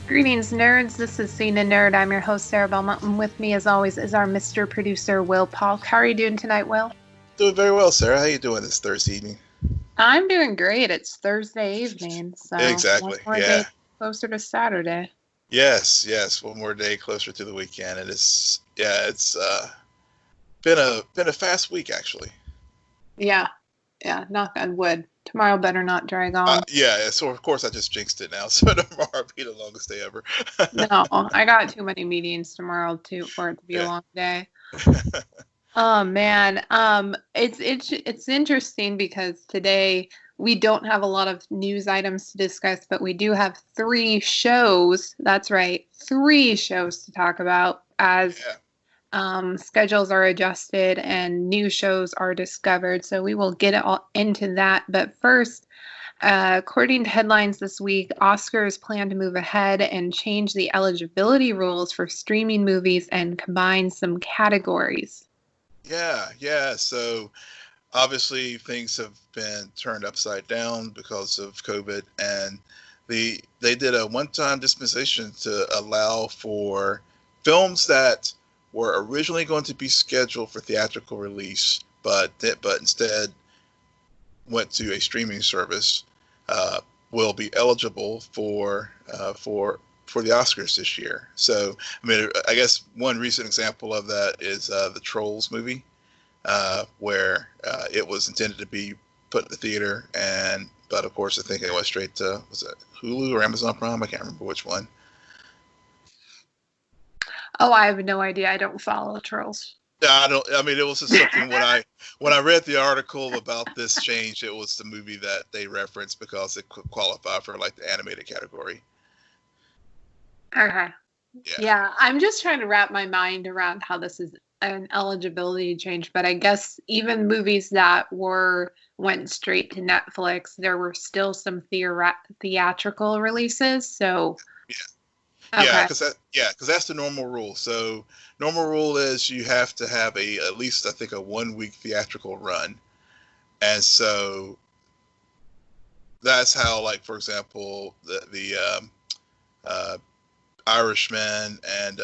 Greetings, nerds. This is CNN Nerd. I'm your host, Sarah Belmont, and with me, as always, is our Mr. Producer, Will Polk. How are you doing tonight, Will? Doing very well, Sarah. How you doing this Thursday evening? I'm doing great. It's Thursday evening, so one Exactly. more Yeah. day closer to Saturday. Yes. One more day closer to the weekend. It's been a fast week actually. Yeah, knock on wood. Tomorrow better not drag on. So of course I just jinxed it now. So tomorrow will be the longest day ever. No, I got too many meetings tomorrow for it to be a Yeah. long day. Oh man, it's interesting because today we don't have a lot of news items to discuss, but we do have 3 shows. That's right, 3 shows to talk about as schedules are adjusted and new shows are discovered. So we will get all into that. But first, according to headlines this week, Oscars plan to move ahead and change the eligibility rules for streaming movies and combine some categories. Yeah. So obviously things have been turned upside down because of COVID, and they did a one-time dispensation to allow for films that were originally going to be scheduled for theatrical release, but instead went to a streaming service, uh, will be eligible for the Oscars this year. So, I mean, I guess one recent example of that is the Trolls movie, where it was intended to be put in the theater, but of course I think it went straight to, was it Hulu or Amazon Prime? I can't remember which one. Oh, I have no idea. I don't follow Trolls. I don't. I mean, it was just something when I read the article about this change, it was the movie that they referenced because it could qualify for like the animated category. Okay. Yeah, I'm just trying to wrap my mind around how this is an eligibility change, but I guess even movies that went straight to Netflix, there were still some theatrical releases. So Yeah, okay. because that's the normal rule. So normal rule is you have to have at least I think a 1 week theatrical run, and so that's how, like, for example, the Irishman and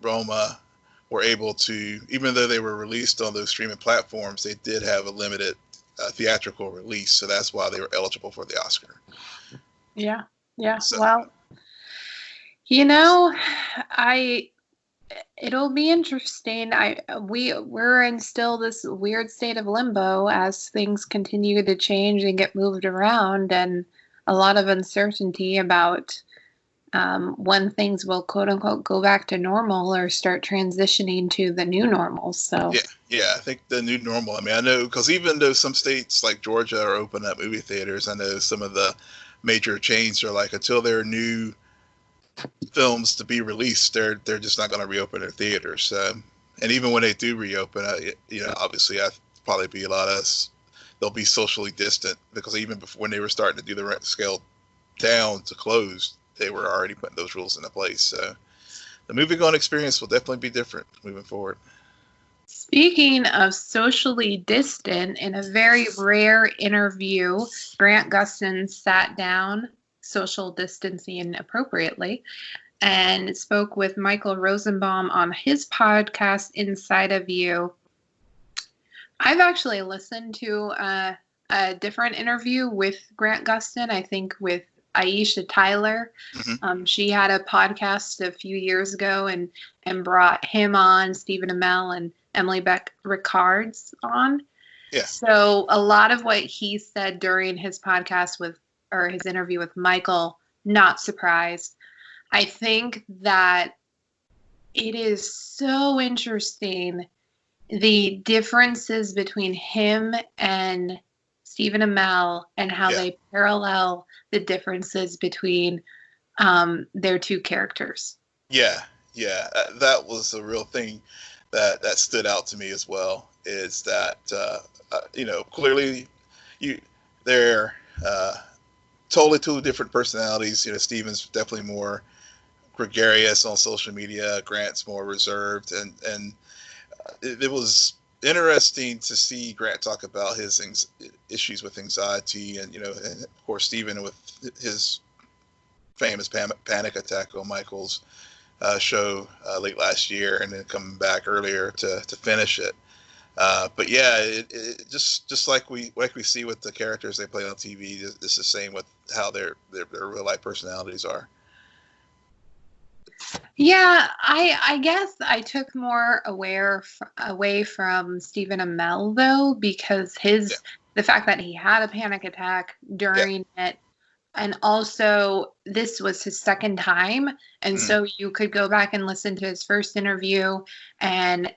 Roma were able to, even though they were released on those streaming platforms, they did have a limited theatrical release, so that's why they were eligible for the Oscar. Yeah. So, Well, it'll be interesting. We're in still this weird state of limbo as things continue to change and get moved around, and a lot of uncertainty about when things will quote unquote go back to normal or start transitioning to the new normal. So yeah, I think the new normal. I mean, I know because even though some states like Georgia are open up movie theaters, I know some of the major chains are like, until there are new films to be released, they're just not going to reopen their theaters. And even when they do reopen, obviously I probably be a lot of they'll be socially distant, because even before, when they were starting to do the rent scale down to close, they were already putting those rules into place. So the movie going experience will definitely be different moving forward. speaking of socially distant, in a very rare interview, Grant Gustin sat down, social distancing appropriately, and spoke with Michael Rosenbaum on his podcast, Inside of You. I've actually listened to a different interview with Grant Gustin, I think with Aisha Tyler. Mm-hmm. She had a podcast a few years ago and brought him on, Stephen Amell and Emily Beck Ricards on. Yeah. So a lot of what he said during his podcast or his interview with Michael, not surprised. I think that it is so interesting, the differences between him and Stephen Amell and how they parallel the differences between their two characters. Yeah. That was a real thing that stood out to me as well. Is that clearly they're totally two different personalities. Stephen's definitely more gregarious on social media. Grant's more reserved, and it was interesting to see Grant talk about his issues with anxiety, and of course Stephen with his famous panic attack on Michael's show late last year, and then coming back earlier to finish it. But yeah, it just like we see with the characters they play on TV, it's the same with how their real life personalities are. Yeah, I guess I took more away from Stephen Amell though, because the fact that he had a panic attack during it, and also this was his second time, and so you could go back and listen to his first interview and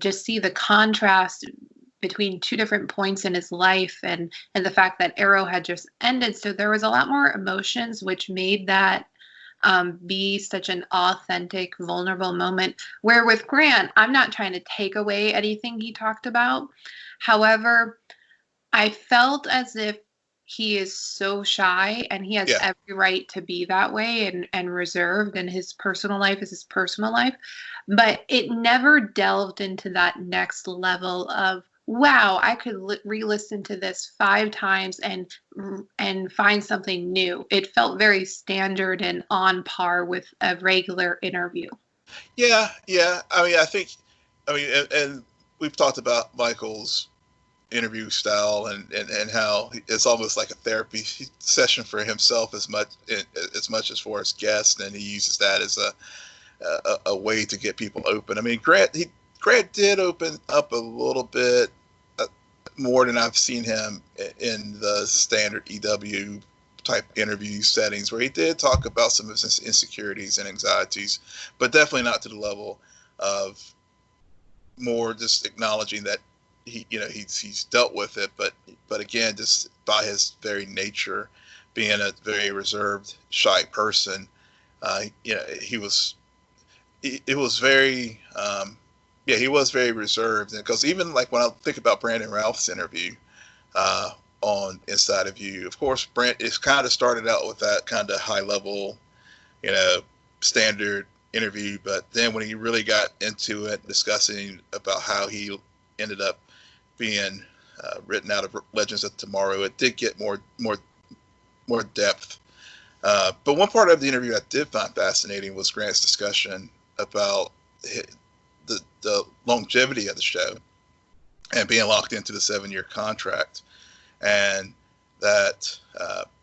just see the contrast between two different points in his life, and the fact that Arrow had just ended. So there was a lot more emotions, which made that be such an authentic, vulnerable moment. Where with Grant, I'm not trying to take away anything he talked about. However, I felt as if he is so shy, and he has every right to be that way and reserved, and his personal life is his personal life. But it never delved into that next level of, wow, I could re-listen to this 5 times and find something new. It felt very standard and on par with a regular interview. Yeah. I mean, and we've talked about Michael's interview style and how it's almost like a therapy session for himself as much as for his guests, and he uses that as a way to get people open. I mean, Grant did open up a little bit more than I've seen him in the standard EW type interview settings, where he did talk about some of his insecurities and anxieties, but definitely not to the level of more just acknowledging that he's dealt with it, but again, just by his very nature, being a very reserved, shy person, he was very reserved. Because even like when I think about Brandon Routh's interview on Inside of You, of course, Brent is kind of started out with that kind of high level, standard interview, but then when he really got into it, discussing about how he ended up being written out of Legends of Tomorrow, it did get more depth. But one part of the interview I did find fascinating was Grant's discussion about the longevity of the show and being locked into the 7-year contract, and that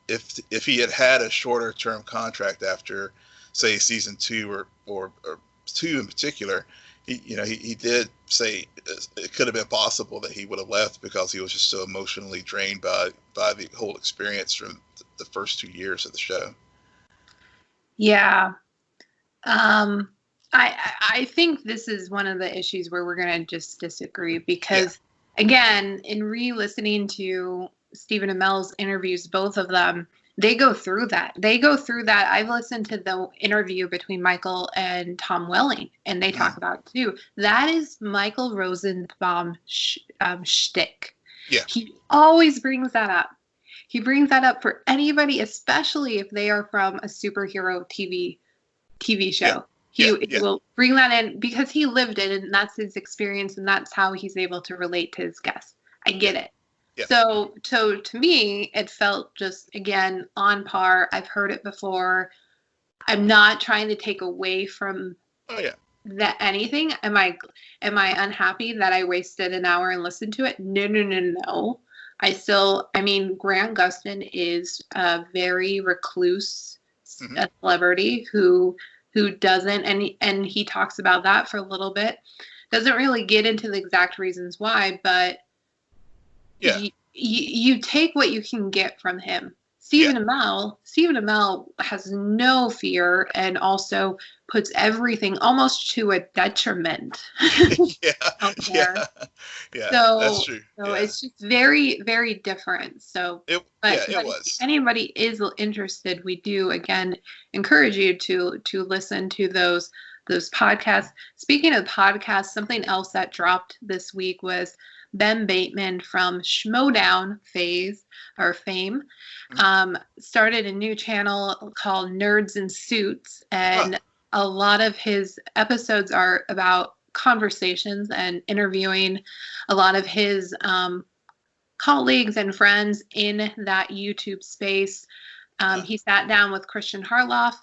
if he had a shorter term contract after, say, season 2 or 2 in particular, he did say it could have been possible that he would have left because he was just so emotionally drained by the whole experience from the first 2 years of the show. Yeah. I think this is one of the issues where we're going to just disagree, because again, in re-listening to Stephen Amell's interviews, both of them, they go through that. I've listened to the interview between Michael and Tom Welling, and they talk about it too. That is Michael Rosenbaum shtick. Yeah. He always brings that up. He brings that up for anybody, especially if they are from a superhero TV show. He will bring that in because he lived it, and that's his experience, and that's how he's able to relate to his guests. I get it. Yeah. So to me, it felt just, again, on par. I've heard it before. I'm not trying to take away from that anything. Am I unhappy that I wasted an hour and listened to it? No. I mean, Grant Gustin is a very recluse celebrity who doesn't, and he talks about that for a little bit. Doesn't really get into the exact reasons why, but you take what you can get from him. Stephen Amell has no fear, and also puts everything almost to a detriment. Out there. So, that's true. So it's just very, very different. So, it was. If anybody is interested, we do again encourage you to listen to those podcasts. Speaking of podcasts, something else that dropped this week was Ben Bateman from Schmodown fame started a new channel called Nerds in Suits, and a lot of his episodes are about conversations and interviewing a lot of his colleagues and friends in that YouTube space. He sat down with Christian Harloff.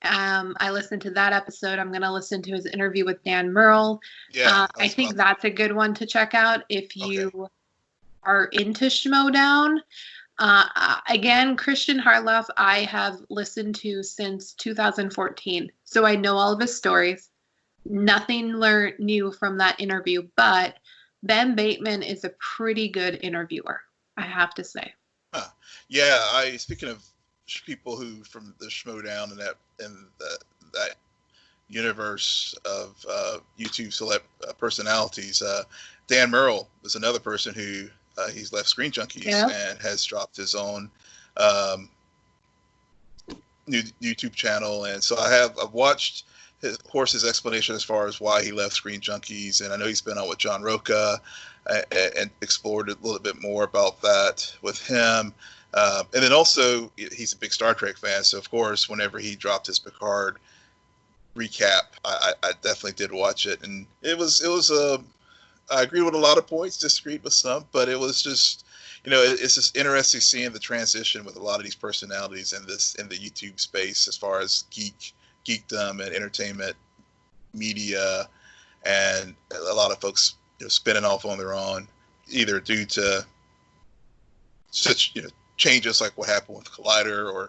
I listened to that episode. I'm going to listen to his interview with Dan Murrell. Yeah, I think that's a good one to check out if you are into Schmodown. Again, Christian Harloff, I have listened to since 2014. So I know all of his stories. Nothing new from that interview, but Ben Bateman is a pretty good interviewer, I have to say. Yeah, speaking of people who from the Schmodown and that universe of YouTube celeb personalities, Dan Murrell is another person who he's left Screen Junkies and has dropped his own new YouTube channel, and so I've watched his explanation as far as why he left Screen Junkies, and I know he's been on with John Roca and explored a little bit more about that with him. And then also, he's a big Star Trek fan, so of course, whenever he dropped his Picard recap, I definitely did watch it, and it was I agree with a lot of points, disagreed with some, but it was just, it's just interesting seeing the transition with a lot of these personalities in the YouTube space as far as geekdom and entertainment media, and a lot of folks spinning off on their own, either due to such changes like what happened with Collider,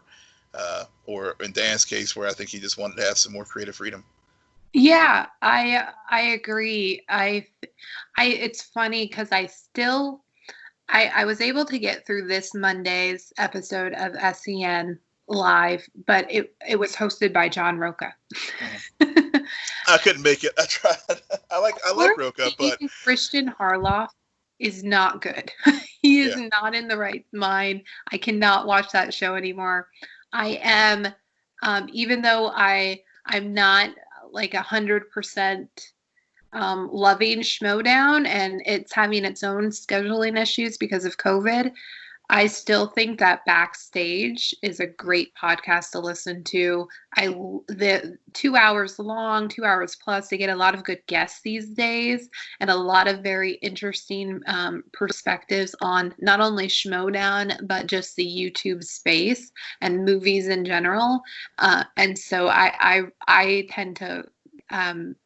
or in Dan's case where I think he just wanted to have some more creative freedom. Yeah, I agree. It's funny because I was able to get through this Monday's episode of SEN Live, but it was hosted by John Roca. I couldn't make it. I tried. I like Roca, but Christian Harloff is not good. He is not in the right mind. I cannot watch that show anymore. I am, even though I'm not like 100% loving Schmodown, and it's having its own scheduling issues because of COVID, I still think that Backstage is a great podcast to listen to. The 2 hours long, 2 hours plus, they get a lot of good guests these days and a lot of very interesting perspectives on not only Schmodown, but just the YouTube space and movies in general. And so I tend to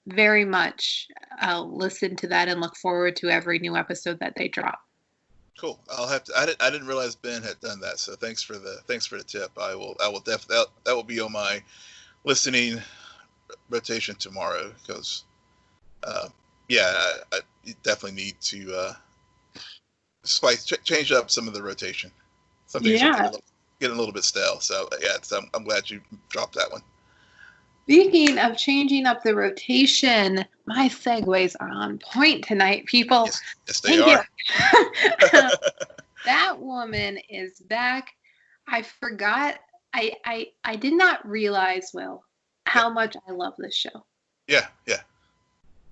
very much listen to that and look forward to every new episode that they drop. Cool. I'll have to. I didn't realize Ben had done that. So thanks for the tip. I will definitely that will be on my listening rotation tomorrow because, I definitely need to change up some of the rotation. Some things are getting a little bit stale. So I'm glad you dropped that one. Speaking of changing up the rotation, my segues are on point tonight, people. Yes they are. Batwoman is back. I forgot. I did not realize, Will, how much I love this show. Yeah.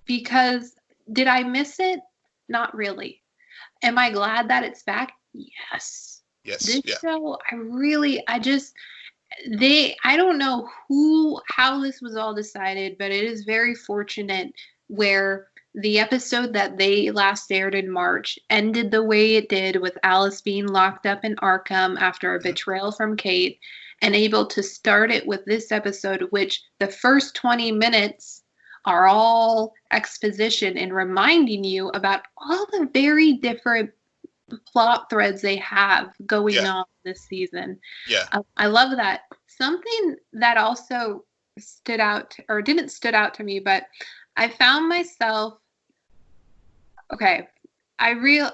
Because did I miss it? Not really. Am I glad that it's back? Yes. This show, I don't know how this was all decided, but it is very fortunate where the episode that they last aired in March ended the way it did, with Alice being locked up in Arkham after a betrayal from Kate, and able to start it with this episode, which the first 20 minutes are all exposition and reminding you about all the very different plot threads they have going on this season. I love that. Something that also didn't stood out to me, but I found myself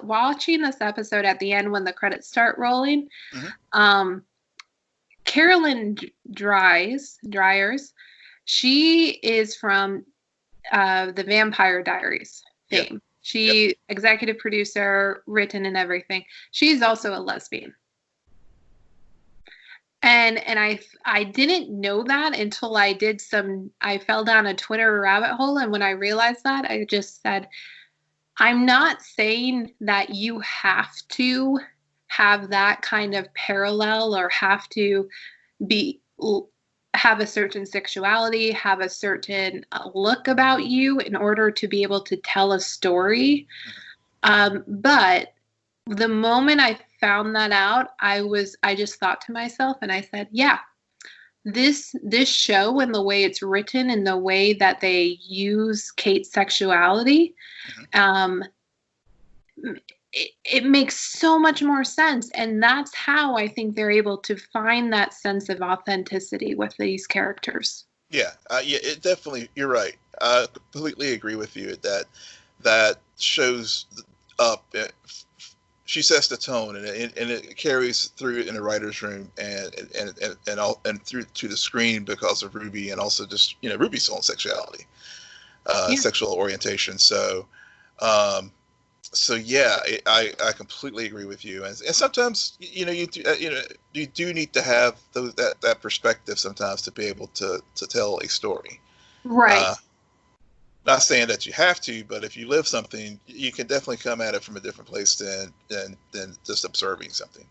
watching this episode at the end when the credits start rolling. Carolyn Dryers, she is from the Vampire Diaries fame. She executive producer, written and everything. She's also a lesbian. And I didn't know that until I fell down a Twitter rabbit hole. And when I realized that, I just said, I'm not saying that you have to have that kind of parallel or have to have a certain sexuality, have a certain look about you in order to be able to tell a story. But the moment I found that out, I just thought to myself, and I said, yeah, this show and the way it's written and the way that they use Kate's sexuality, it makes so much more sense. And that's how I think they're able to find that sense of authenticity with these characters. Yeah, it definitely, you're right. I completely agree with you that shows up. She sets the tone, and it carries through in the writer's room and through to the screen because of Ruby, and also just Ruby's own sexuality, sexual orientation. So, yeah, I completely agree with you. And sometimes you do need to have that perspective sometimes to be able to tell a story. Right. Not saying that you have to, but if you live something, you can definitely come at it from a different place than just observing something.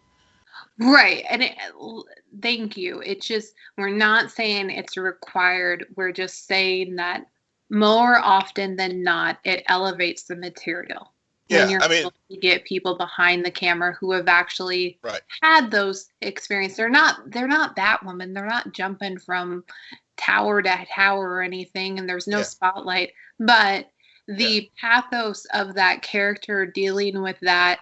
Right. And thank you. It's just, we're not saying it's required. We're just saying that more often than not, it elevates the material. Yeah, when you're able to get people behind the camera who have actually had those experiences. They're not Batwoman. They're not jumping from tower to tower or anything, and there's no spotlight. But the pathos of that character dealing with that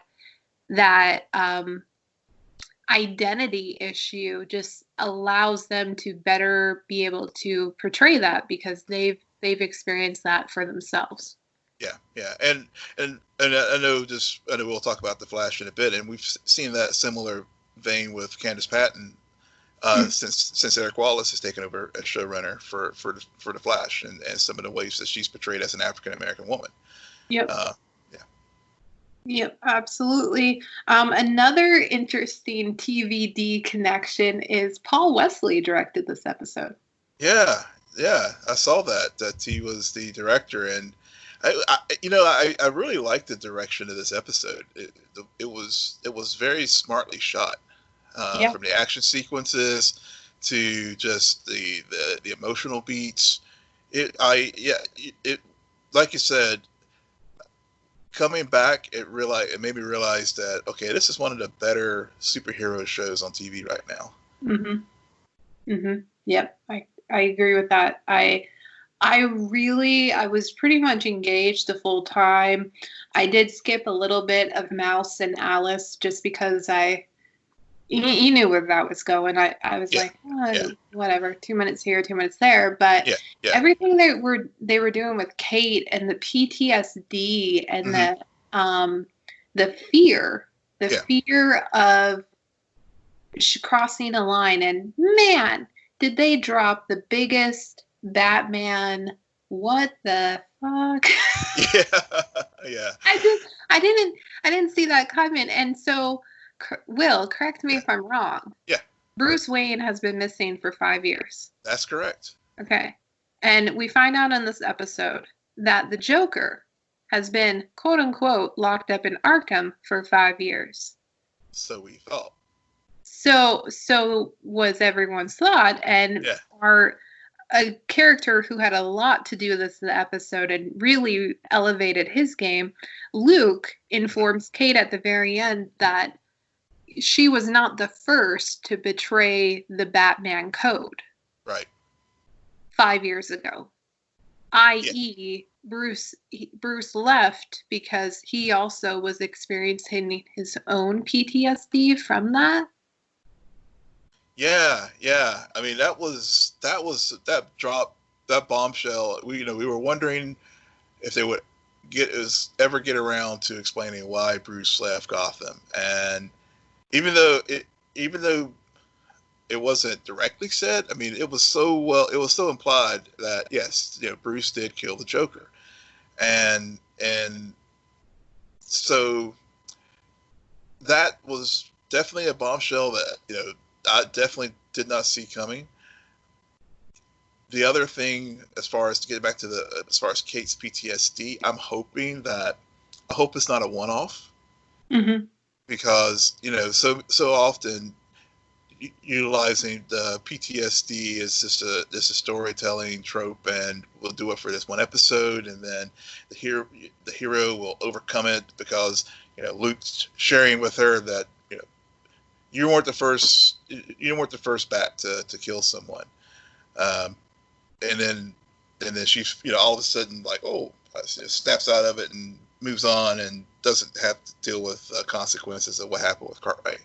identity issue just allows them to better be able to portray that because they've experienced that for themselves. Yeah, and I know we'll talk about the Flash in a bit, and we've seen that similar vein with Candace Patton since Eric Wallace has taken over as showrunner for the Flash, and some of the ways that she's portrayed as an African American woman. Yep. Yep, absolutely. Another interesting TVD connection is Paul Wesley directed this episode. Yeah, I saw that he was the director, and I really liked the direction of this episode. It was very smartly shot, from the action sequences to just the emotional beats. It like you said, coming back, it made me realize that this is one of the better superhero shows on TV right now. Yep, I agree with that. I was pretty much engaged the full time. I did skip a little bit of Mouse and Alice just because you knew where that was going. I was whatever, 2 minutes here, 2 minutes there. But everything they were doing with Kate and the PTSD and the fear of crossing a line, and man, did they drop the biggest Batman, what the fuck? Yeah. I didn't see that coming. And so, Will, correct me if I'm wrong. Yeah. Bruce Wayne has been missing for 5 years. That's correct. Okay. And we find out in this episode that the Joker has been, quote unquote, locked up in Arkham for 5 years. So we thought. So was everyone's thought. And a character who had a lot to do with this episode and really elevated his game, Luke informs Kate at the very end that she was not the first to betray the Batman code. Right. 5 years ago. I.e., Bruce left because he also was experiencing his own PTSD from that. Yeah. I mean, that bombshell. We were wondering if they would ever get around to explaining why Bruce left Gotham, and even though it wasn't directly said, I mean, it was so implied that yes, Bruce did kill the Joker, and so that was definitely a bombshell that I definitely did not see coming. The other thing, as far as Kate's PTSD, I hope it's not a one-off, because so often utilizing the PTSD is just a storytelling trope, and we'll do it for this one episode, and then the hero will overcome it because Luke's sharing with her that you weren't the first bat to kill someone. And then she, all of a sudden, like, oh, snaps out of it and moves on and doesn't have to deal with consequences of what happened with Cartwright.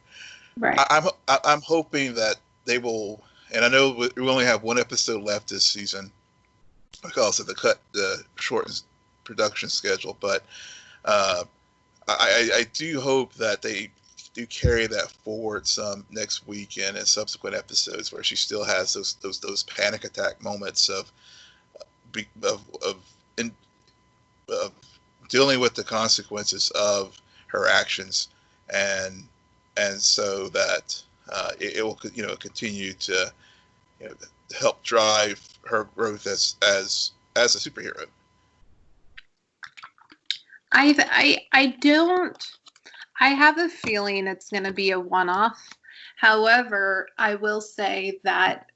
Right. I'm hoping that they will, and I know we only have one episode left this season because of the shortened production schedule, but I do hope that they do carry that forward some next week and in subsequent episodes where she still has those panic attack moments of dealing with the consequences of her actions, and so that it will continue to help drive her growth as a superhero. I have a feeling it's going to be a one-off. However, I will say that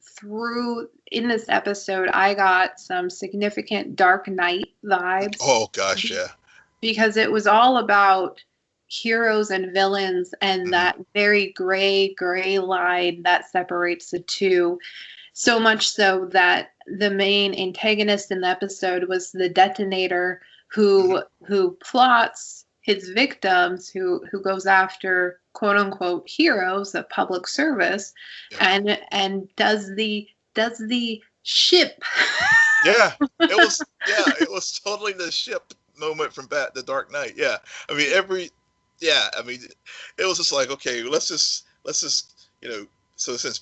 in this episode, I got some significant Dark Knight vibes. Oh gosh, yeah. Because it was all about heroes and villains and that very gray line that separates the two. So much so that the main antagonist in the episode was the detonator who plots his victims, who goes after quote unquote heroes of public service, and does the ship. It was totally the ship moment from The Dark Knight. Yeah, I mean it was just like, okay, let's just so since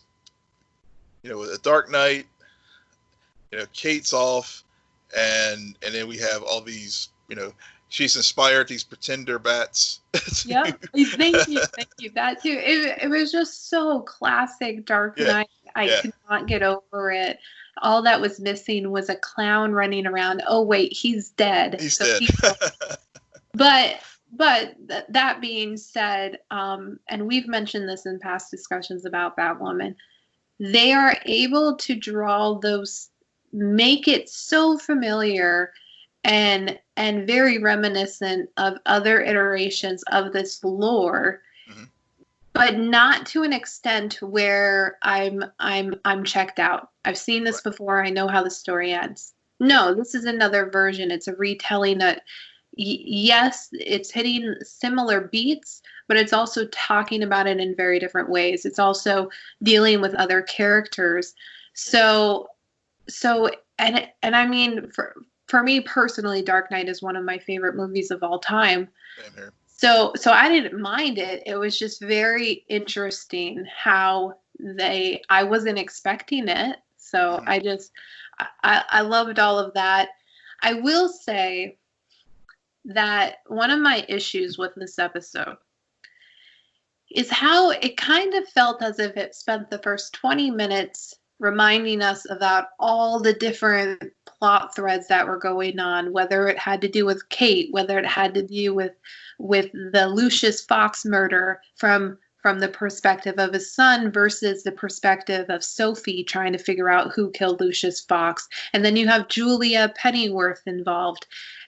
The Dark Knight, Kate's off, and then we have all these, she's inspired these pretender bats. Yeah, thank you. That too. It was just so classic Dark Knight. I could not get over it. All that was missing was a clown running around. Oh wait, he's dead. He's dead. But that being said, and we've mentioned this in past discussions about Batwoman, they are able to make it so familiar and very reminiscent of other iterations of this lore, but not to an extent where I'm checked out. I've seen this before. I know how the story ends. No, this is another version. It's a retelling that, yes, it's hitting similar beats, but it's also talking about it in very different ways. It's also dealing with other characters. So I mean, for me personally, Dark Knight is one of my favorite movies of all time. Same here. So I didn't mind it. It was just very interesting how I wasn't expecting it. So I loved all of that. I will say that one of my issues with this episode is how it kind of felt as if it spent the first 20 minutes reminding us about all the different plot threads that were going on, whether it had to do with Kate, whether it had to do with the Lucius Fox murder from the perspective of his son versus the perspective of Sophie trying to figure out who killed Lucius Fox. And then you have Julia Pennyworth involved,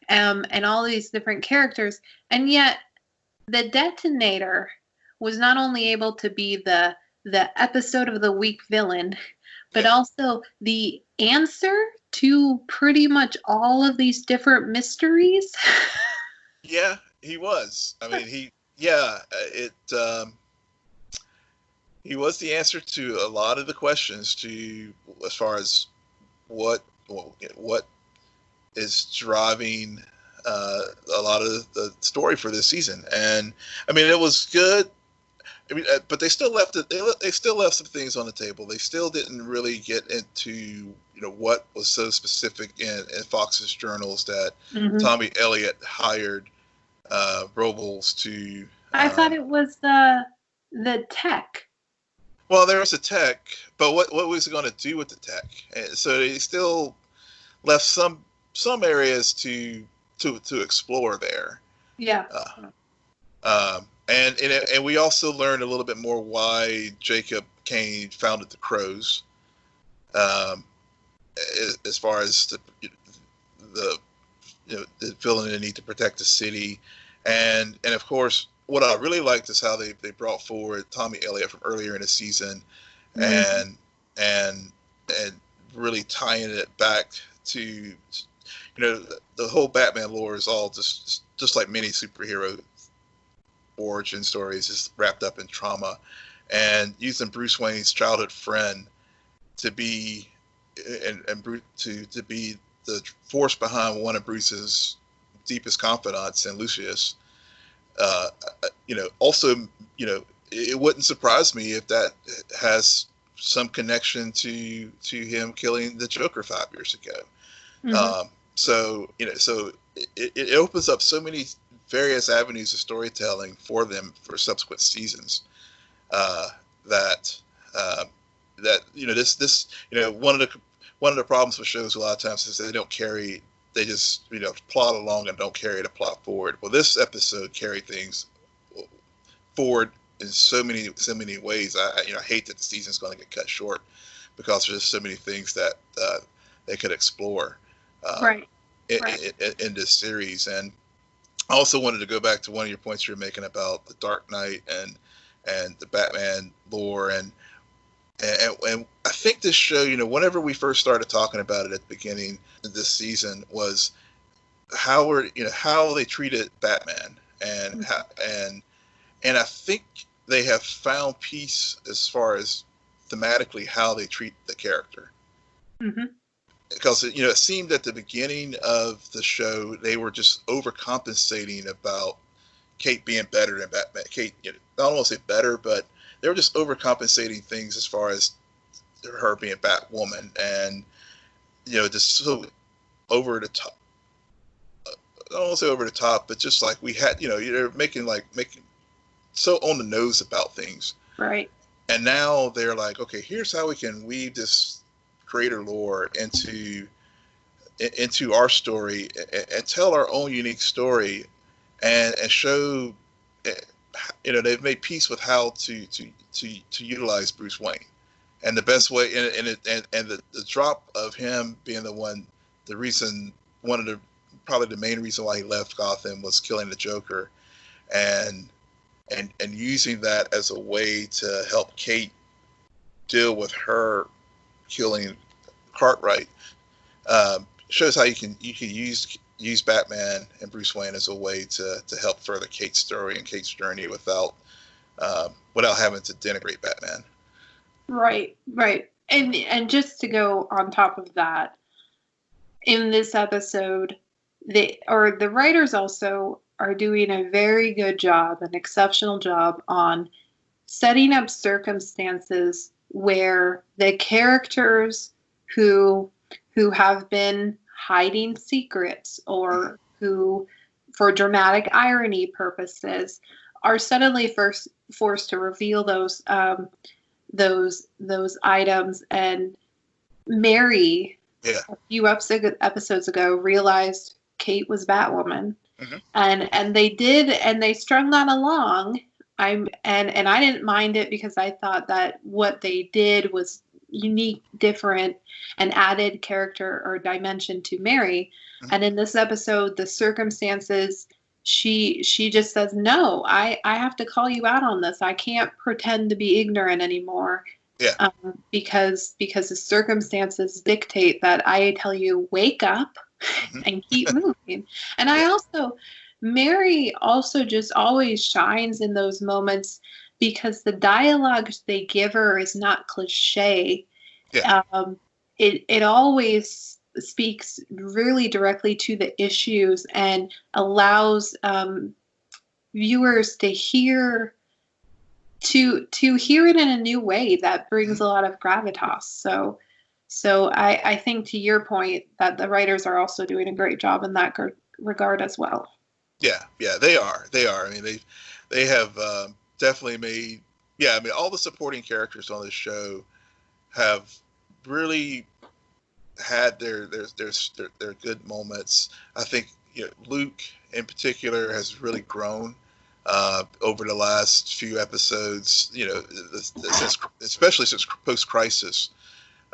and all these different characters. And yet the detonator was not only able to be the episode of the week villain, but also the answer to pretty much all of these different mysteries. Yeah, he was. I mean, he was the answer to a lot of the questions as far as what is driving a lot of the story for this season. And I mean, it was good. I mean, but they still left it. They still left some things on the table. They still didn't really get into what was so specific in Fox's journals that Tommy Elliott hired Robles to. I thought it was the tech. Well, there was a tech, but what was it going to do with the tech? And so they still left some areas to explore there. Yeah. And we also learned a little bit more why Jacob Kane founded the Crows, as far as the feeling the need to protect the city, and of course what I really liked is how they brought forward Tommy Elliott from earlier in the season, Mm-hmm. and really tying it back to, the whole Batman lore is all just like many superhero origin stories, is wrapped up in trauma, and using Bruce Wayne's childhood friend to be to be the force behind one of Bruce's deepest confidants, and Lucius. Also, it wouldn't surprise me if that has some connection to him killing the Joker 5 years ago. Mm-hmm. So it opens up so many various avenues of storytelling for them for subsequent seasons. That this one of the problems with shows a lot of times is they just plot along and don't carry the plot forward. Well, this episode carried things forward in so many ways. I hate that the season's going to get cut short because there's just so many things that they could explore Right. in this series. And I also wanted to go back to one of your points you were making about the Dark Knight and the Batman lore, and I think this show, whenever we first started talking about it at the beginning of this season, was how they treated Batman, and I think they have found peace as far as thematically how they treat the character. Mm-hmm. Because it seemed at the beginning of the show they were just overcompensating about Kate being better than Batman. Kate, I don't want to say better, but they were just overcompensating things as far as her being Batwoman, and just so over the top. I don't want to say over the top, but just like we had, they're making so on the nose about things. Right. And now they're like, okay, here's how we can weave this creator lore into our story and tell our own unique story, and show, they've made peace with how to utilize Bruce Wayne, and the best way, and the drop of him being probably the main reason why he left Gotham was killing the Joker, and using that as a way to help Kate deal with her killing Cartwright, shows how you can use Batman and Bruce Wayne as a way to help further Kate's story and Kate's journey without having to denigrate Batman. Right. And just to go on top of that, in this episode, the writers also are doing a very good job, an exceptional job, on setting up circumstances where the characters who have been hiding secrets, or who, for dramatic irony purposes, are suddenly forced to reveal those items. And Mary, a few episodes ago, realized Kate was Batwoman. Mm-hmm. And they strung that along. And I didn't mind it, because I thought that what they did was unique, different, and added character or dimension to Mary. Mm-hmm. And in this episode, the circumstances, she just says, no, I have to call you out on this. I can't pretend to be ignorant anymore. Yeah. Because the circumstances dictate that I tell you, wake up. Mm-hmm. And keep moving. And Mary also just always shines in those moments, because the dialogue they give her is not cliche. Yeah. It always speaks really directly to the issues, and allows viewers to hear it in a new way that brings a lot of gravitas. So I think, to your point, that the writers are also doing a great job in that regard as well. Yeah, they are. I mean, they have definitely made. Yeah, I mean, all the supporting characters on this show have really had their good moments. I think Luke in particular has really grown over the last few episodes. Especially since post-crisis,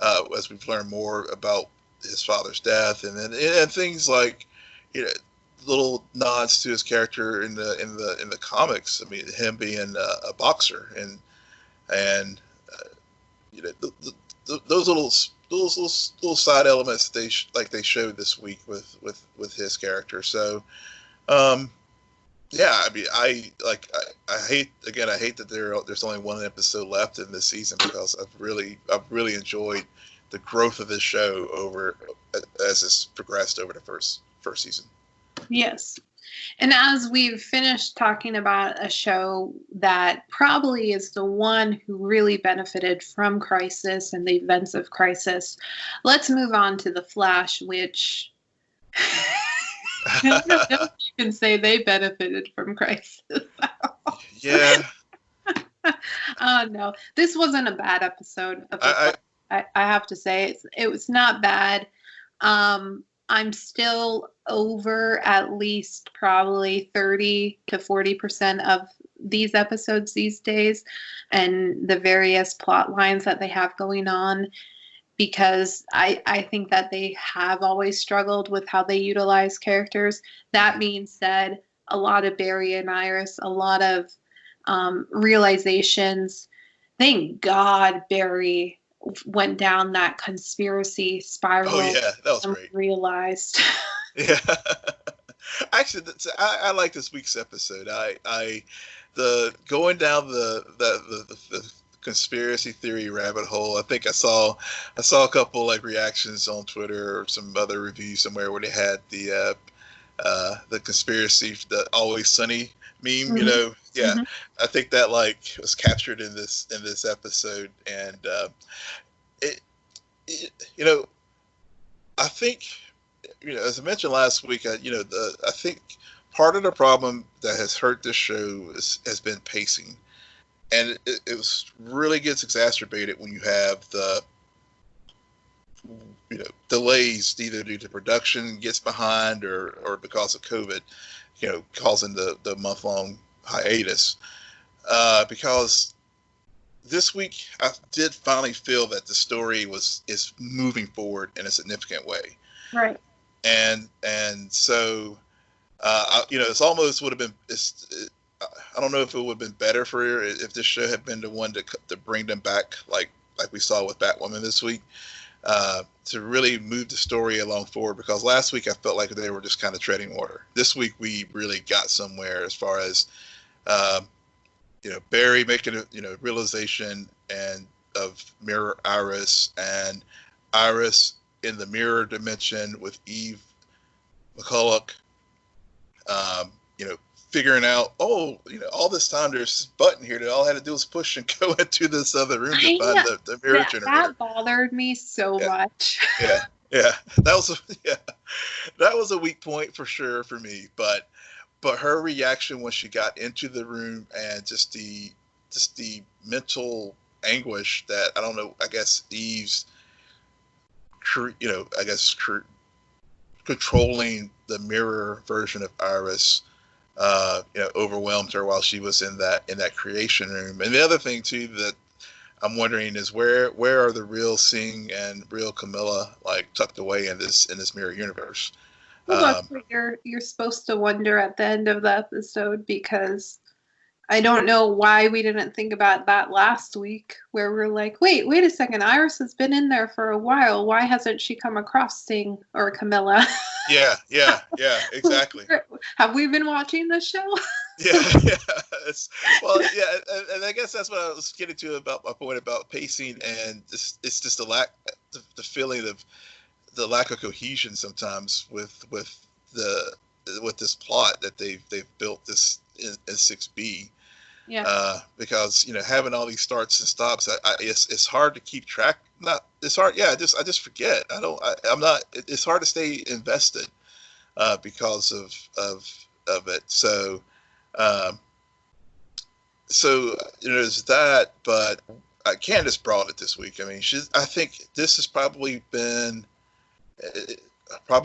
as we've learned more about his father's death, and things like little nods to his character in the comics. I mean, him being a boxer, and you know, those little side elements they showed this week with his character. So yeah, I mean, I hate that there's only one episode left in this season, because I've really enjoyed the growth of this show as it's progressed over the first season. Yes. And as we've finished talking about a show that probably is the one who really benefited from Crisis and the events of Crisis, let's move on to The Flash, which I don't know if you can say they benefited from Crisis. Yeah. No, this wasn't a bad episode of The Flash. I have to say it was not bad. I'm still over at least probably 30 to 40% of these episodes these days, and the various plot lines that they have going on, because I think that they have always struggled with how they utilize characters. That being said, a lot of Barry and Iris, a lot of realizations. Thank God Barry went down that conspiracy spiral. Oh yeah, that was great. Realized. Yeah. Actually, I like this week's episode. The going down the conspiracy theory rabbit hole. I think I saw a couple like reactions on Twitter or some other reviews somewhere where they had the conspiracy, the Always Sunny meme. Mm-hmm. You know, yeah. Mm-hmm. I think that like was captured in this episode, and it you know, I think, you know, as I mentioned last week, I think part of the problem that has hurt this show has been pacing, and it really gets exacerbated when you have the delays, either due to production gets behind or because of COVID, causing the month-long hiatus. Because this week I did finally feel that the story is moving forward in a significant way. Right. And so, it's almost would have been. I don't know if it would have been better for if this show had been the one to bring them back, like we saw with Batwoman this week, to really move the story along forward. Because last week I felt like they were just kind of treading water. This week we really got somewhere as far as, Barry making a realization and of Mirror Iris, and Iris in the mirror dimension with Eve McCulloch, figuring out, all this time there's this button here that all I had to do was push and go into this other room to find the mirror generator. That bothered me so much. Yeah. That was a weak point for sure for me, but her reaction when she got into the room, and just the mental anguish that, I don't know, I guess Eve's controlling the mirror version of Iris, overwhelmed her while she was in that creation room. And the other thing too that I'm wondering is where are the real Sing and real Camilla like tucked away in this mirror universe? Well, that's what you're supposed to wonder at the end of the episode, because I don't know why we didn't think about that last week, where we're like, wait a second, Iris has been in there for a while. Why hasn't she come across Sting or Camilla? Yeah, exactly. Have we been watching this show? Yeah. And I guess that's what I was getting to about my point about pacing, and it's just the feeling of the lack of cohesion sometimes with this plot that they've built this in 6B. Yeah. Because having all these starts and stops, it's hard to keep track. It's hard. Yeah. I just forget. It's hard to stay invested because of it. So there's that. But Candace brought it this week. I mean, I think this has probably been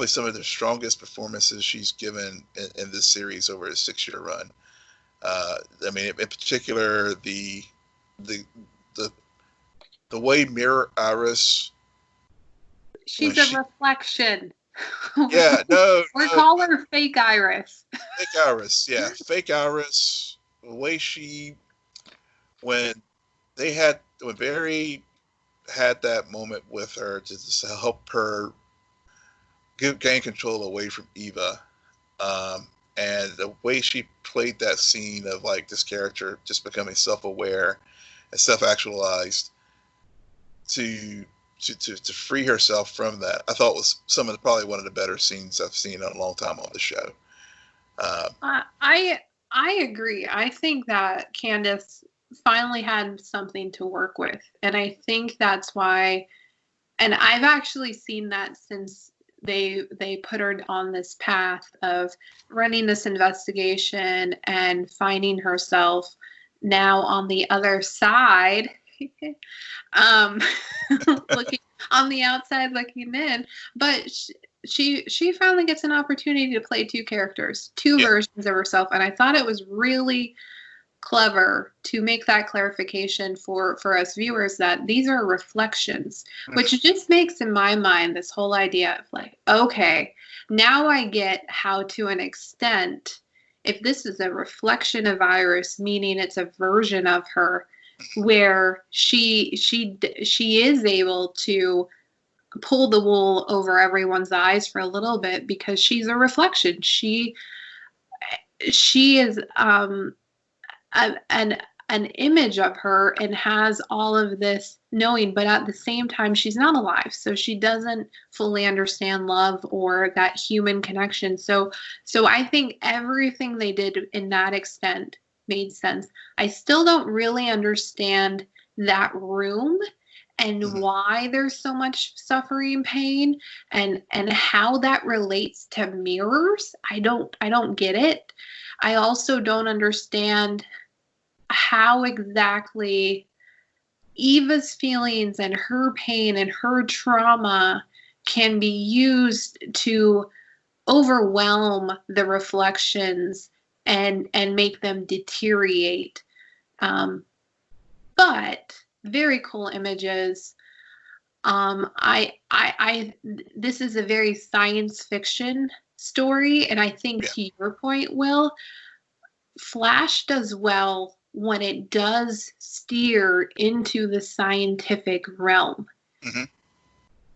some of the strongest performances she's given in this series over a 6-year run. I mean, in particular, the way Mirror Iris. She's a reflection. Yeah, no, Or no, call her Fake Iris. fake Iris. Yeah, fake Iris. The way when when Barry had that moment with her to just help her gain control away from Eva, and the way she played that scene of like this character just becoming self-aware and self-actualized to free herself from that, I thought was probably one of the better scenes I've seen in a long time on the show. I agree. I think that Candace finally had something to work with, and I think that's why. And I've actually seen that since they put her on this path of running this investigation and finding herself now on the other side, looking on the outside looking in. But she finally gets an opportunity to play two characters, two versions of herself, and I thought it was really clever to make that clarification for us viewers that these are reflections, which just makes in my mind this whole idea of like, okay, now I get how to an extent, if this is a reflection of Iris, meaning it's a version of her where she is able to pull the wool over everyone's eyes for a little bit because she's a reflection. She is an image of her and has all of this knowing, but at the same time she's not alive, so she doesn't fully understand love or that human connection. So I think everything they did in that extent made sense. I still don't really understand that room and why there's so much suffering and pain and how that relates to mirrors. I don't get it. I also don't understand how exactly Eva's feelings and her pain and her trauma can be used to overwhelm the reflections and make them deteriorate. But very cool images. This is a very science fiction story, and I think to your point, Will, Flash does well when it does steer into the scientific realm,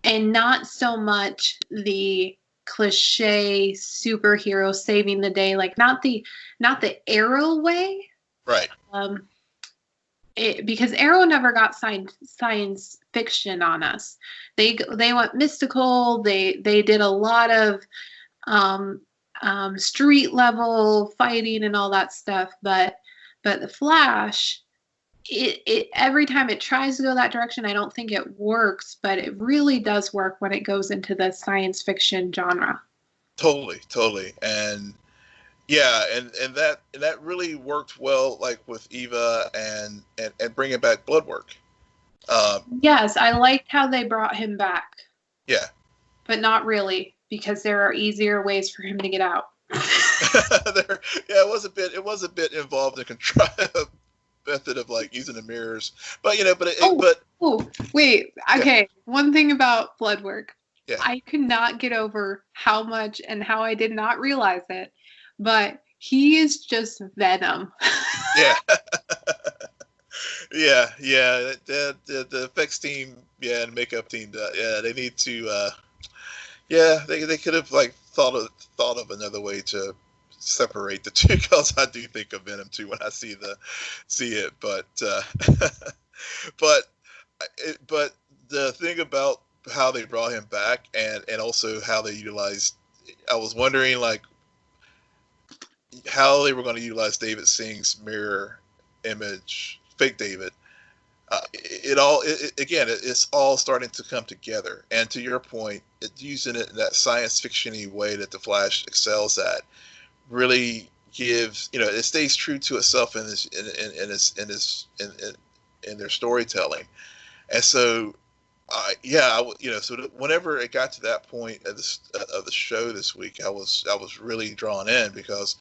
and not so much the cliche superhero saving the day, like not the Arrow way, right? Because Arrow never got science fiction on us. They went mystical. They did a lot of street level fighting and all that stuff, but the Flash, it every time it tries to go that direction, I don't think it works, but it really does work when it goes into the science fiction genre. Totally, and yeah, and that really worked well, like with Eva and bringing back Bloodwork. Yes, I liked how they brought him back. Yeah, but not really, because there are easier ways for him to get out. It was a bit involved in contrived method of like using the mirrors, but wait, okay. Yeah. One thing about Bloodwork, I could not get over how much and how I did not realize it, but he is just Venom. Yeah. Yeah. The effects team, and makeup team, they need to, they could have like thought of another way to separate the two, because I do think of Venom too when I see it, but but the thing about how they brought him back and also how they utilized, I was wondering like how they were going to utilize David Singh's mirror image, fake David. It's all starting to come together. And to your point, using it in that science fiction-y way that the Flash excels at, really gives, it stays true to itself in their storytelling. And so, so whenever it got to that point of the show this week, I was really drawn in because,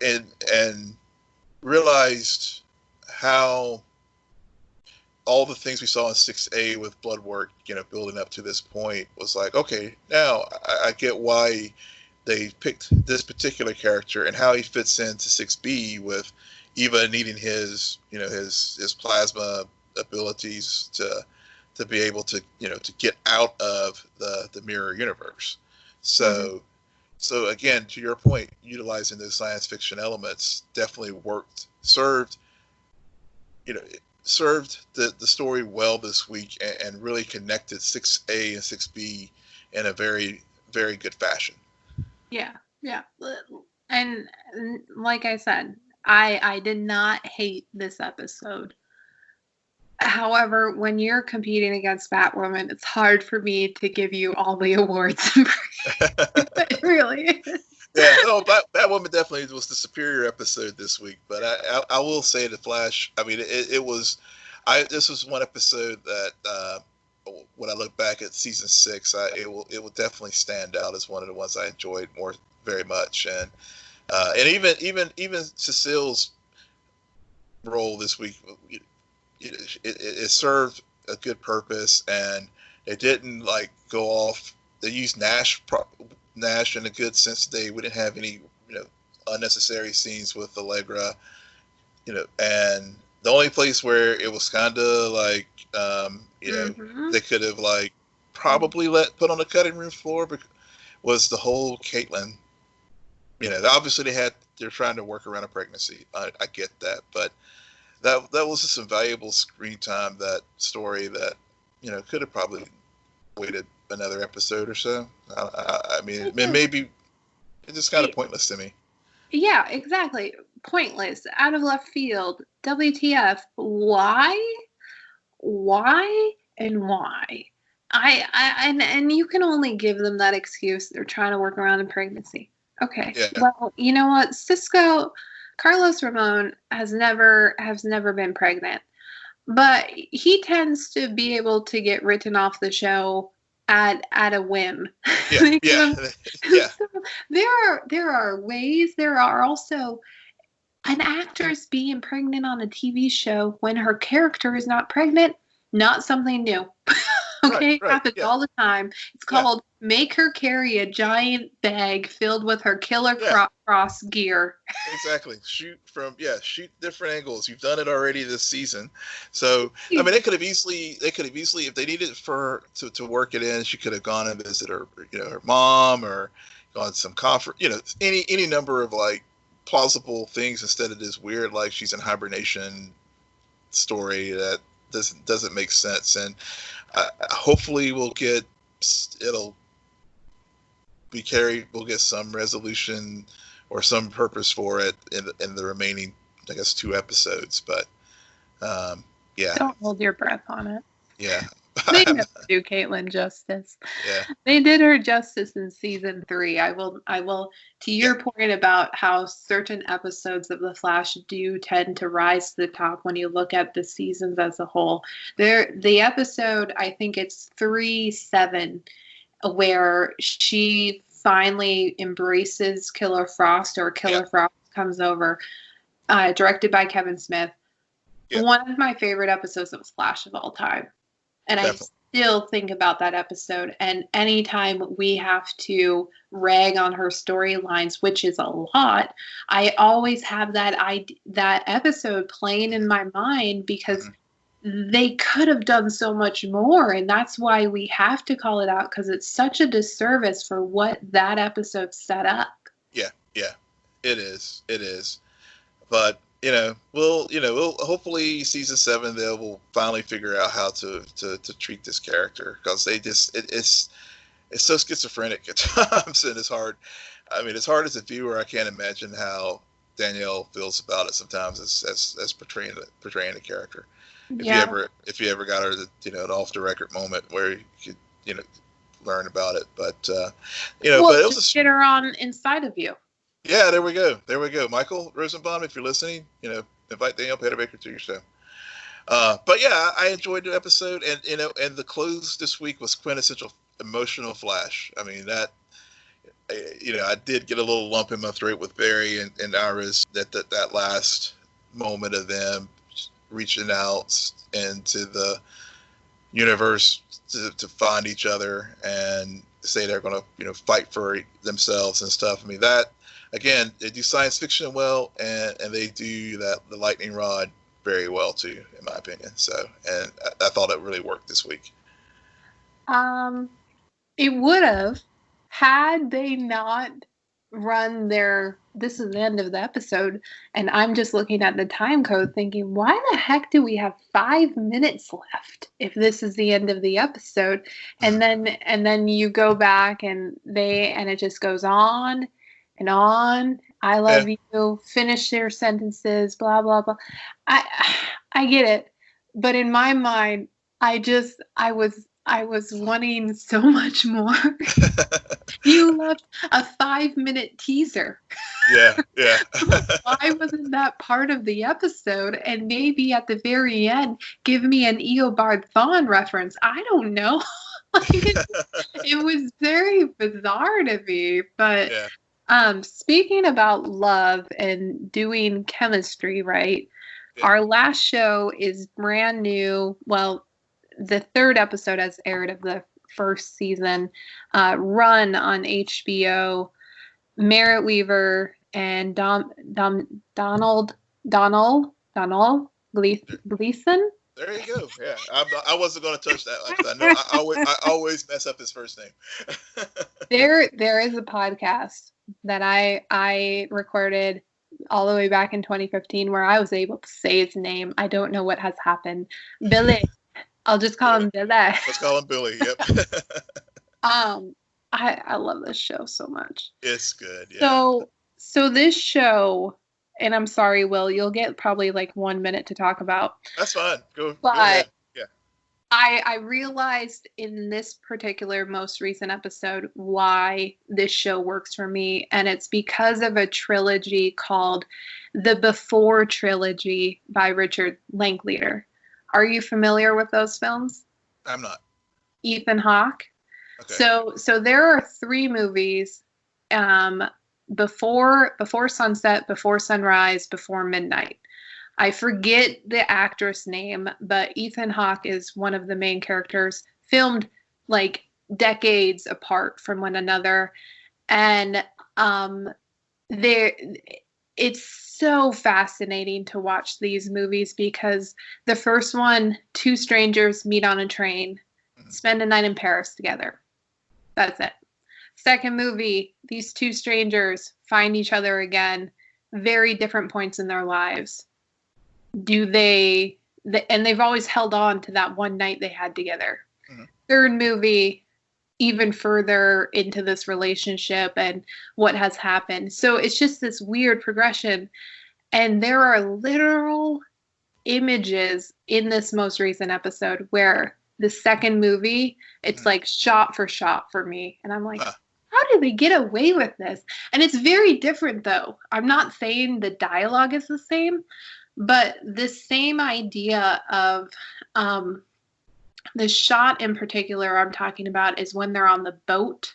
and realized how all the things we saw in 6A with blood work, building up to this point was like, okay, now I get why they picked this particular character and how he fits into 6B with Eva needing his plasma abilities to be able to get out of the mirror universe. So again, to your point, utilizing those science fiction elements definitely served the story well this week, and really connected 6A and 6B in a very, very good fashion. Yeah. And like I said, I did not hate this episode. However, when you're competing against Batwoman, it's hard for me to give you all the awards. It really is. Yeah, no, Batwoman definitely was the superior episode this week. But I will say The Flash, I mean, it was, this was one episode that when I look back at season 6, it will definitely stand out as one of the ones I enjoyed very much. And even Cecile's role this week, it served a good purpose, and it didn't like go off. They used Nash in a good sense. We didn't have any unnecessary scenes with Allegra, and the only place where it was kind of like they could have like probably put on the cutting room floor was the whole Caitlin. Obviously they're trying to work around a pregnancy. I get that, but that was just some valuable screen time, that story that could have probably waited another episode or so. I mean, maybe it's just kind of pointless to me. Yeah, exactly. Pointless, out of left field. WTF? Why? And why? And you can only give them that excuse. They're trying to work around a pregnancy. Okay. Yeah. Well, you know what? Carlos Ramon has never been pregnant, but he tends to be able to get written off the show at a whim. Yeah. So there are ways. There are also an actress being pregnant on a TV show when her character is not pregnant. Not something new. Okay, right, happens all the time. It's called make her carry a giant bag filled with her Killer Cross gear. Exactly. Shoot different angles. You've done it already this season. So I mean, they could have easily, if they needed to work it in, she could have gone and visited her mom, or gone to some conference, any number of like plausible things, instead of this weird like she's in hibernation story that doesn't make sense. And hopefully we'll get some resolution or some purpose for it in the remaining, I guess, 2 episodes. But don't hold your breath on it. Yeah. They never do Caitlin justice. Yeah. They did her justice in season 3. I will to your point about how certain episodes of The Flash do tend to rise to the top when you look at the seasons as a whole. The episode, I think it's 3-7, where she finally embraces Killer Frost, or Killer Frost comes over, directed by Kevin Smith. Yep. One of my favorite episodes of Flash of all time. And definitely. I still think about that episode. And anytime we have to rag on her storylines, which is a lot, I always have that episode playing in my mind, because they could have done so much more. And that's why we have to call it out, because it's such a disservice for what that episode set up. Yeah, it is. But we'll hopefully season 7 they will finally figure out how to treat this character, because it's so schizophrenic at times, and it's hard. I mean, it's hard as a viewer. I can't imagine how Danielle feels about it sometimes as portraying a character. If you ever got her an off the record moment where you could learn about it, but but it was get her on Inside of You. Yeah, there we go. Michael Rosenbaum, if you're listening, invite Danielle Baker to your show. But yeah, I enjoyed the episode, and and the close this week was quintessential emotional Flash. I mean, that I did get a little lump in my throat with Barry and Iris, that last moment of them reaching out into the universe to find each other and say they're going to fight for themselves and stuff. I mean, that again, they do science fiction well, and they do the lightning rod very well too, in my opinion. So, and I thought it really worked this week. It would have had they not run this is the end of the episode, and I'm just looking at the time code thinking, why the heck do we have 5 minutes left if this is the end of the episode? And then you go back and it just goes on and on. I love you, finish their sentences, blah blah blah. I get it, but in my mind, I was wanting so much more. You left a 5-minute teaser. Yeah. Why wasn't that part of the episode? And maybe at the very end, give me an Eobard Thawne reference. I don't know. It was very bizarre to me. But speaking about love and doing chemistry, right? Yeah. Our last show is brand new. Well, the 3rd episode has aired of the 1st season, run on HBO. Merritt Wever and Donald Gleason. There you go. Yeah, I wasn't going to touch that because I know I always mess up his first name. There is a podcast that I recorded all the way back in 2015 where I was able to say his name. I don't know what has happened. Billy. I'll just call him Billy. Let's call him Billy. Yep. I love this show so much. It's good. Yeah. So this show, and I'm sorry, Will, you'll get probably like 1 minute to talk about. That's fine. Go ahead. Yeah. I realized in this particular most recent episode why this show works for me, and it's because of a trilogy called the Before Trilogy by Richard Linklater. Are you familiar with those films? I'm not. Ethan Hawke. Okay. So there are 3 movies, Before Sunset, Before Sunrise, Before Midnight. I forget the actress name, but Ethan Hawke is one of the main characters, filmed like decades apart from one another. And it's so fascinating to watch these movies because the first one, 2 strangers meet on a train, spend a night in Paris together. That's it. Second movie, these 2 strangers find each other again, very different points in their lives. And they've always held on to that one night they had together. Mm-hmm. Third movie, even further into this relationship and what has happened. So it's just this weird progression. And there are literal images in this most recent episode where the second movie, it's like shot for shot for me. And I'm like, how did they get away with this? And it's very different, though. I'm not saying the dialogue is the same, but the same idea of the shot in particular I'm talking about is when they're on the boat.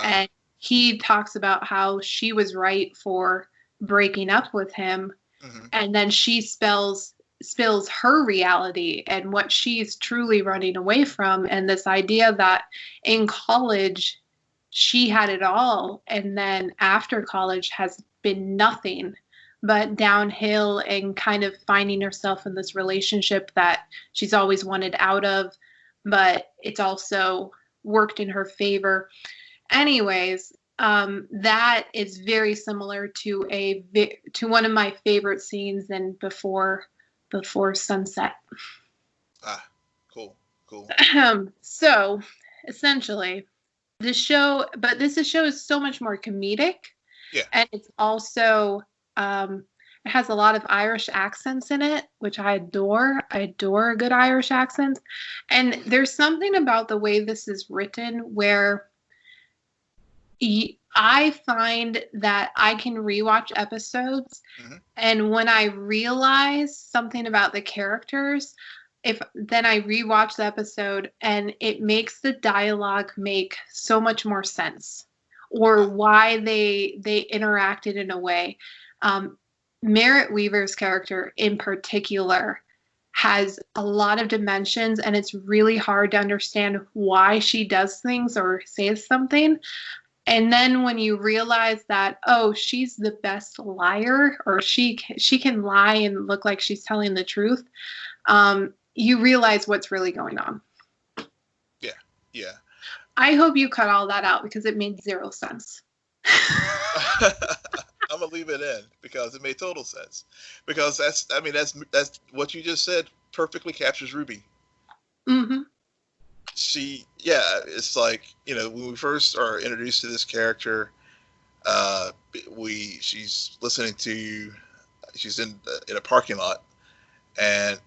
And he talks about how she was right for breaking up with him. Mm-hmm. And then she spills her reality and what she's truly running away from. And this idea that in college, she had it all. And then after college has been nothing but downhill and kind of finding herself in this relationship that she's always wanted out of, but it's also worked in her favor. Anyways, that is very similar to one of my favorite scenes in Before Sunset. Cool. So essentially, this show is so much more comedic. Yeah. And it's also it has a lot of Irish accents in it, which I adore. I adore a good Irish accent. And there's something about the way this is written where I find that I can rewatch episodes, and when I realize something about the characters, then I rewatch the episode, and it makes the dialogue make so much more sense, or why they interacted in a way. Merritt Wever's character in particular has a lot of dimensions, and it's really hard to understand why she does things or says something. And then when you realize that, oh, she's the best liar, or she can lie and look like she's telling the truth, you realize what's really going on. Yeah, yeah. I hope you cut all that out because it made zero sense. I'm gonna leave it in because it made total sense. Because that's what you just said perfectly captures Ruby. Mm-hmm. It's like, when we first are introduced to this character, she's in a parking lot, and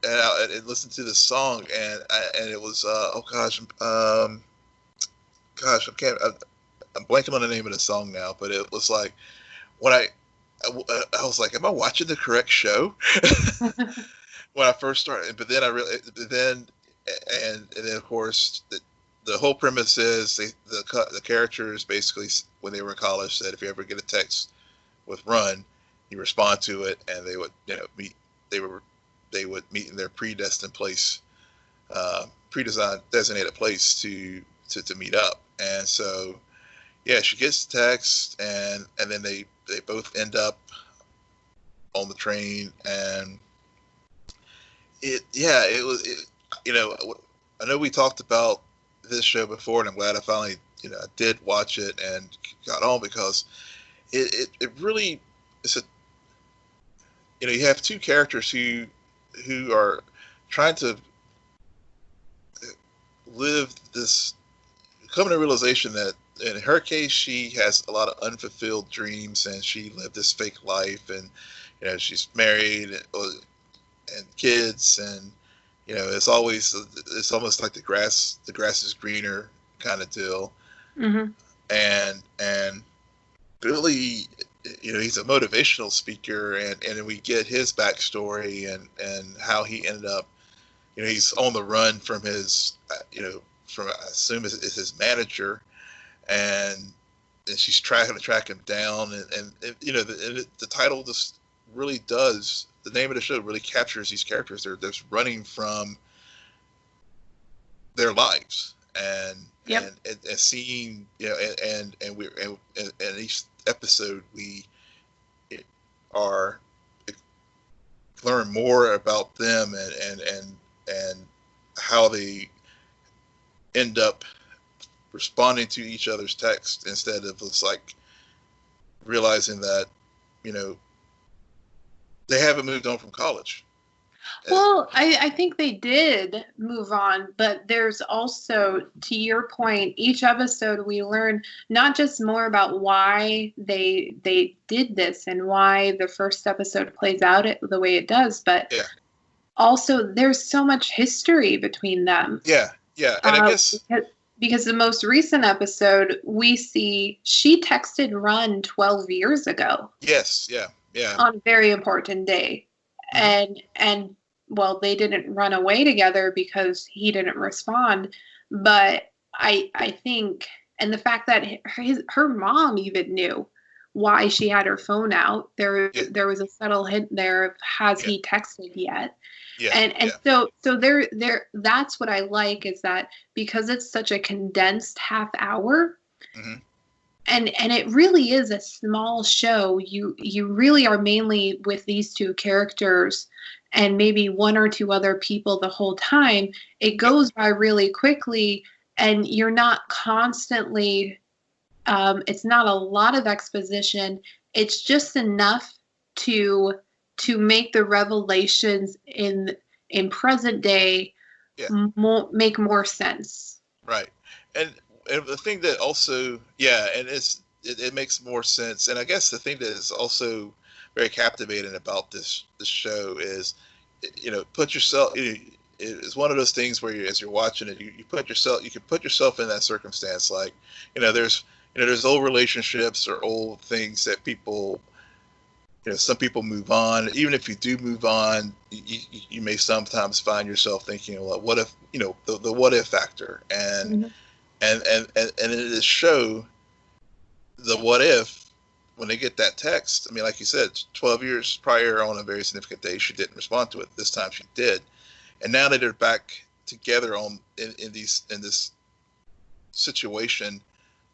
listened to this song, and it was I'm blanking on the name of the song now, but it was like when I was like, am I watching the correct show? When I first started, but then and then of course the whole premise is the characters basically, when they were in college, said if you ever get a text with "run," you respond to it, and they would meet. They would meet in their predestined place, designated place to meet up. And so, yeah, she gets the text, and then they both end up on the train, and I know we talked about this show before, and I'm glad I finally I did watch it and got on, because it really is you have two characters who are trying to come to a realization that in her case she has a lot of unfulfilled dreams, and she lived this fake life, and she's married and kids, and it's almost like the grass is greener kind of deal. Mm-hmm. And Billy, he's a motivational speaker, and we get his backstory and how he ended up, he's on the run from his, from, I assume is his manager, and she's trying to track him down, and the title just really does, the name of the show really captures these characters. They're just running from their lives, and yep. and seeing, and each episode we learn more about them, and how they end up responding to each other's text, instead of just like realizing that they haven't moved on from college. Well, I think they did move on, but there's also, to your point, each episode we learn not just more about why they did this and why the first episode plays out the way it does, but also there's so much history between them. Yeah, and I guess because the most recent episode we see she texted Run 12 years ago. Yes, yeah. On a very important day, and well, they didn't run away together because he didn't respond, but I think, and the fact that her mom even knew why she had her phone out. There was a subtle hint there of, has he texted yet? Yeah. And so there that's what I like, is that because it's such a condensed half hour, and it really is a small show, you really are mainly with these two characters and maybe one or two other people the whole time. It goes by really quickly, and you're not constantly, it's not a lot of exposition. It's just enough to make the revelations in present day make more sense. Right. And the thing that also, and it makes more sense. And I guess the thing that is also very captivating about this show is, put yourself. It's one of those things where as you're watching it, you can put yourself in that circumstance. Like, there's old relationships or old things that people, some people move on. Even if you do move on, you may sometimes find yourself thinking, well, what if, the what if factor, and and in this show, the what if, when they get that text, I mean, like you said, 12 years prior on a very significant day, she didn't respond to it. This time she did. And now that they're back together in this situation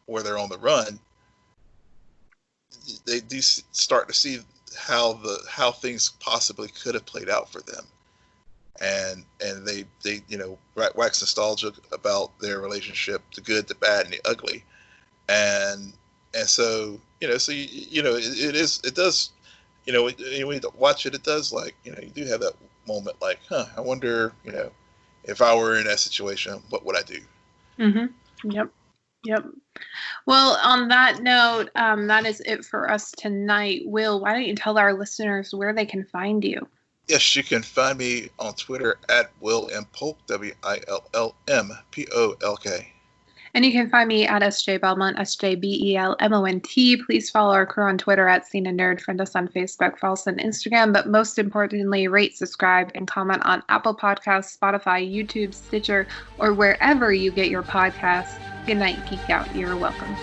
where they're on the run, they do start to see how things possibly could have played out for them, and they wax nostalgic about their relationship, the good, the bad, and the ugly, and so it does, when you watch it, it does, like, you do have that moment like, I wonder, if I were in that situation, what would I do? Mm-hmm. Yep. Well, on that note, that is it for us tonight. Will, why don't you tell our listeners where they can find you? Yes, you can find me on Twitter at Will M. Polk, WILLMPOLK. And you can find me at SJ Belmont, SJBELMONT. Please follow our crew on Twitter at SNN Nerd. Friend us on Facebook, follow us on Instagram. But most importantly, rate, subscribe, and comment on Apple Podcasts, Spotify, YouTube, Stitcher, or wherever you get your podcasts. Good night, Geek Out. You're welcome.